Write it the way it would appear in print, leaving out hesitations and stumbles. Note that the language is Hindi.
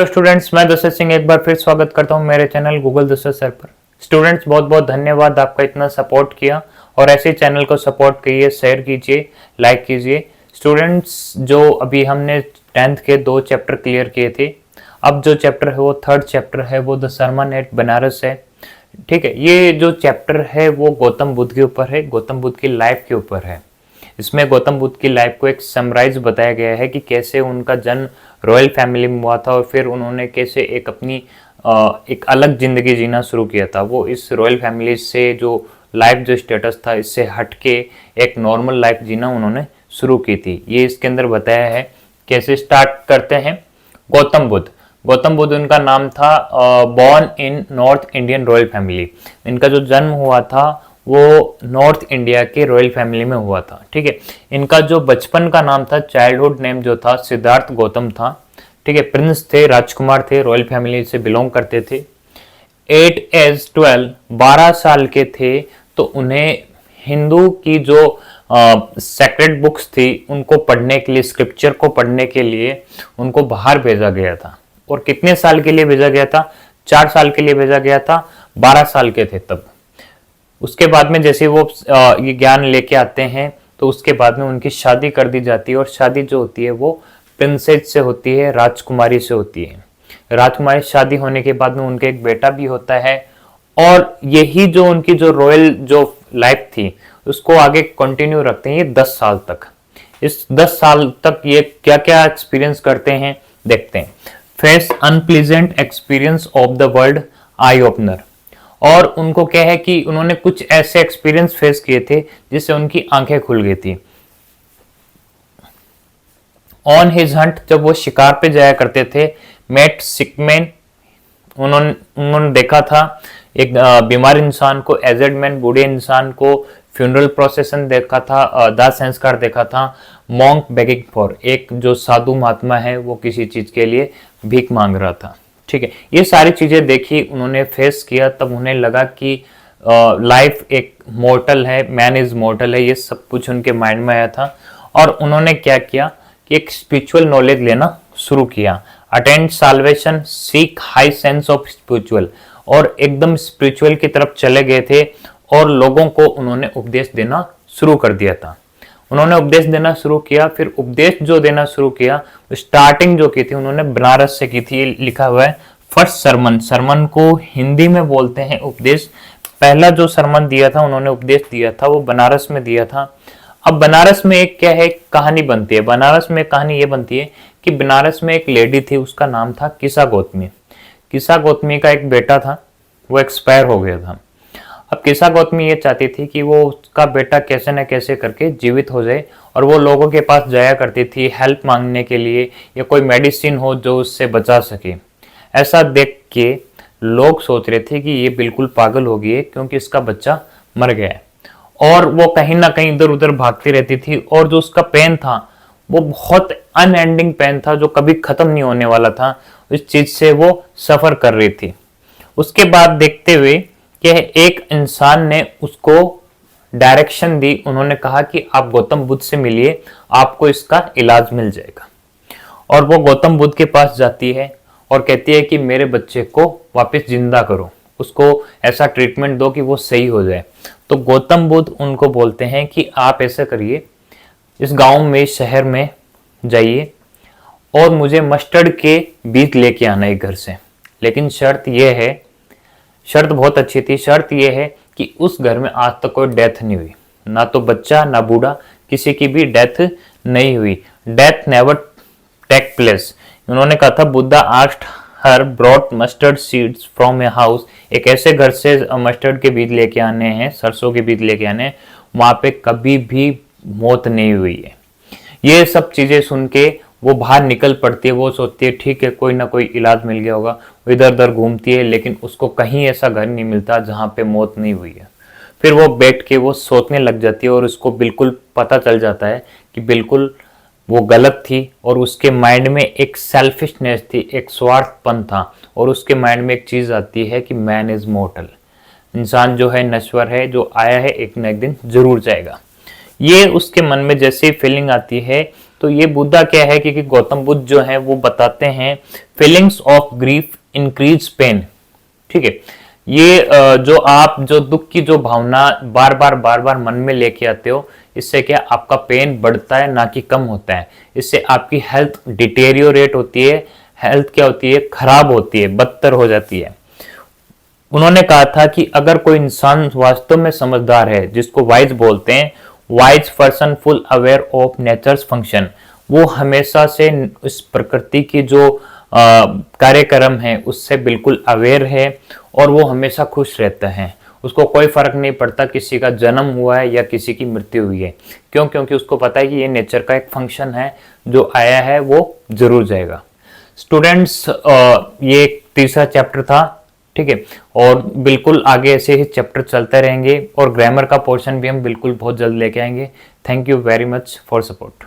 हेलो स्टूडेंट्स, मैं दशरथ सिंह एक बार फिर स्वागत करता हूं मेरे चैनल गूगल दशरथ सर पर। स्टूडेंट्स, बहुत बहुत धन्यवाद आपका इतना सपोर्ट किया और ऐसे चैनल को सपोर्ट करिए, शेयर कीजिए, लाइक कीजिए। स्टूडेंट्स, जो अभी हमने 10th के 2 चैप्टर क्लियर किए थे, अब जो चैप्टर है वो 3rd चैप्टर है, वो द सरमन एट बनारस है। ठीक है, ये जो चैप्टर है वो गौतम बुद्ध के ऊपर है, गौतम बुद्ध की लाइफ के ऊपर है। इसमें गौतम बुद्ध की लाइफ को एक समराइज बताया गया है कि कैसे उनका जन्म रॉयल फैमिली में हुआ था और फिर उन्होंने कैसे एक अपनी एक अलग जिंदगी जीना शुरू किया था। वो इस रॉयल फैमिली से जो लाइफ जो स्टेटस था इससे हटके एक नॉर्मल लाइफ जीना उन्होंने शुरू की थी। ये इसके अंदर बताया है। कैसे स्टार्ट करते हैं। गौतम बुद्ध, गौतम बुद्ध उनका नाम था। Born in north Indian royal family. इनका जो जन्म हुआ था वो नॉर्थ इंडिया के रॉयल फैमिली में हुआ था। ठीक है, इनका जो बचपन का नाम था, चाइल्डहुड नेम जो था, सिद्धार्थ गौतम था। ठीक है, प्रिंस थे, राजकुमार थे, रॉयल फैमिली से बिलोंग करते थे। 8 एज 12 साल के थे तो उन्हें हिंदू की जो सेक्रेड बुक्स थी उनको पढ़ने के लिए, स्क्रिप्चर को पढ़ने के लिए उनको बाहर भेजा गया था। और कितने साल के लिए भेजा गया था? 4 साल के लिए भेजा गया था। 12 साल के थे तब। उसके बाद में जैसे वो ये ज्ञान लेके आते हैं तो उसके बाद में उनकी शादी कर दी जाती है। और शादी जो होती है वो प्रिंसेस से होती है, राजकुमारी से होती है। राजकुमारी शादी होने के बाद में उनके एक बेटा भी होता है। और यही जो उनकी जो रॉयल जो लाइफ थी उसको आगे कंटिन्यू रखते हैं ये 10 साल तक। इस 10 साल तक ये क्या क्या एक्सपीरियंस करते हैं देखते हैं। Face unpleasant experience of the world, eye opener. और उनको क्या है कि उन्होंने कुछ ऐसे एक्सपीरियंस फेस किए थे जिससे उनकी आंखें खुल गई थी। ऑन हिज हंट, जब वो शिकार पे जाया करते थे, मेट सिक मैन, उन्होंने देखा था एक बीमार इंसान को, एजेड मैन, बूढ़े इंसान को, फ्यूनरल प्रोसेशन देखा था, दाह संस्कार देखा था, मॉन्क बेगिंग फॉर, एक जो साधु महात्मा है वो किसी चीज के लिए भीख मांग रहा था। ठीक है, ये सारी चीजें देखी, उन्होंने फेस किया, तब उन्हें लगा कि लाइफ एक मॉर्टल है, मैन इज मॉर्टल है। ये सब कुछ उनके माइंड में आया था और उन्होंने क्या किया कि एक स्पिरिचुअल नॉलेज लेना शुरू किया। Attend salvation, seek high sense of spiritual, और एकदम स्पिरिचुअल की तरफ चले गए थे और लोगों को उन्होंने उपदेश देना शुरू कर दिया था। उन्होंने उपदेश देना शुरू किया। फिर उपदेश जो देना शुरू किया, स्टार्टिंग जो की थी उन्होंने बनारस से की थी। लिखा हुआ है फर्स्ट सरमन। सरमन को हिंदी में बोलते हैं उपदेश। पहला जो सरमन दिया था, उन्होंने उपदेश दिया था, वो बनारस में दिया था। अब बनारस में एक क्या है, कहानी बनती है। बनारस में कहानी ये बनती है कि बनारस में एक लेडी थी, उसका नाम था किसा गौतमी। किसा गौतमी का एक बेटा था, वो एक्सपायर हो गया था। अब किसा गौतमी ये चाहती थी कि वो उसका बेटा कैसे न कैसे करके जीवित हो जाए और वो लोगों के पास जाया करती थी हेल्प मांगने के लिए, या कोई मेडिसिन हो जो उससे बचा सके। ऐसा देख के लोग सोच रहे थे कि ये बिल्कुल पागल हो गई है क्योंकि इसका बच्चा मर गया है। और वो कहीं ना कहीं इधर उधर भागती रहती थी और जो उसका पेन था वो बहुत अनएंडिंग पेन था जो कभी खत्म नहीं होने वाला था। इस चीज से वो सफर कर रही थी। उसके बाद देखते हुए कि एक इंसान ने उसको डायरेक्शन दी। उन्होंने कहा कि आप गौतम बुद्ध से मिलिए, आपको इसका इलाज मिल जाएगा। और वो गौतम बुद्ध के पास जाती है और कहती है कि मेरे बच्चे को वापस जिंदा करो, उसको ऐसा ट्रीटमेंट दो कि वो सही हो जाए। तो गौतम बुद्ध उनको बोलते हैं कि आप ऐसा करिए, इस गांव में, शहर में जाइए और मुझे मस्टर्ड के बीज लेके आना है घर से। लेकिन शर्त यह है, शर्त बहुत अच्छी थी, शर्त यह है कि उस घर में आज तक कोई डेथ नहीं हुई, ना तो बच्चा ना बूढ़ा, किसी की भी डेथ नहीं हुई। Death never take place. उन्होंने कहा था Buddha asked her brought mustard seeds from a house, एक ऐसे घर से मस्टर्ड के बीज लेके आने हैं, सरसों के बीज लेके आने हैं, वहां पे कभी भी मौत नहीं हुई है। ये सब चीजें सुन के वो बाहर निकल पड़ती है। वो सोचती है ठीक है, कोई ना कोई इलाज मिल गया होगा। वो इधर उधर घूमती है लेकिन उसको कहीं ऐसा घर नहीं मिलता जहां पे मौत नहीं हुई है। फिर वो बैठ के वो सोचने लग जाती है और उसको बिल्कुल पता चल जाता है कि बिल्कुल वो गलत थी और उसके माइंड में एक सेल्फिशनेस थी, एक स्वार्थपन था। और उसके माइंड में एक चीज आती है कि मैन इज मॉर्टल, इंसान जो है नश्वर है, जो आया है एक न एक दिन जरूर जाएगा। ये उसके मन में जैसे ही फीलिंग आती है तो ये बुद्धा क्या है कि गौतम बुद्ध जो है वो बताते हैं feelings of grief increase pain. ठीक है, ये जो दुख की जो भावना बार बार मन में लेके आते हो, इससे क्या आपका पेन बढ़ता है ना कि कम होता है। इससे आपकी हेल्थ डिटेरियोरेट होती है, हेल्थ क्या होती है, खराब होती है, बदतर हो जाती है। उन्होंने कहा था कि अगर कोई इंसान वास्तव में समझदार है, जिसको वाइज बोलते हैं, wise person full aware of nature's function, वो हमेशा से इस प्रकृति की जो कार्यक्रम है उससे बिल्कुल अवेयर है और वो हमेशा खुश रहता है। उसको कोई फर्क नहीं पड़ता किसी का जन्म हुआ है या किसी की मृत्यु हुई है। क्यों? क्योंकि उसको पता है कि ये नेचर का एक फंक्शन है, जो आया है वो जरूर जाएगा। स्टूडेंट्स, ये तीसरा चैप्टर था। ठीक है, और बिल्कुल आगे ऐसे ही चैप्टर चलते रहेंगे और ग्रामर का पोर्शन भी हम बिल्कुल बहुत जल्द लेके आएंगे। Thank you very much for support.